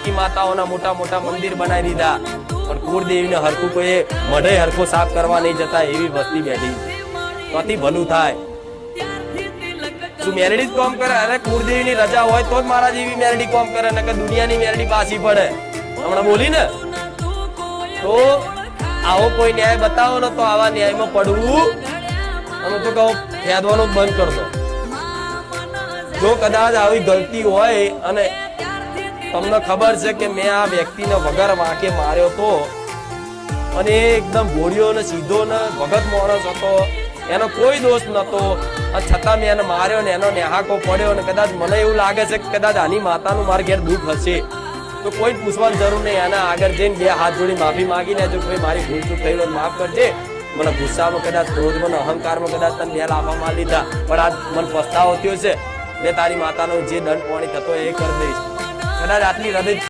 માતાઓના મોટા મોટા મંદિર બનાવી દીધા, પણ કુળદેવીને હરખું કોઈ મઢે હરખો સાફ કરવા નહીં જતા એવી વસ્તી બેઠી. તોથી ભલું થાય. તું મેરડી જ કામ કરે, અરે કુળદેવીની રજા હોય તો જ મારા જેવી મેરડી કામ કરે, નકર દુનિયાની મેરડી પાછી પડે. હમણાં બોલી ને તો આવો કોઈ ન્યાય બતાવો ને તો આવા ન્યાયમાં પડવું અમે તો કહો ફેદવાનું જ બંધ કરી દો. જો કદાચ આવી ગલતી હોય અને તમને ખબર છે કે મેં આ વ્યક્તિને વગર વાંકે માર્યો તો, અને એકદમ ભોળિયો ને સીધો ને ભગત માણસ હતો, એનો કોઈ દોષ નતો, છતાં મેં એને માર્યો ને એનો નેહાકો પડ્યો, અને કદાચ મને એવું લાગે છે કે કદાચ આની માતાનું મારા ઘેર દુઃખ હશે તો કોઈ પૂછવાની જરૂર નહીં. આના આગળ જઈને બે હાથ જોડી માફી માંગીને જો કોઈ મારી ભૂલ ચૂક થઈ હોય માફ કરજે. મને ગુસ્સામાં કદાચ ક્રોધમાં અહંકારમાં કદાચ તને બે લાફા મારી લીધા, પણ આજ મને પસ્તાવો થયો છે. મેં તારી માતાનો જે દંડ પાણી થતો એ કરી દઈશ. કદાચ આટલી હૃદય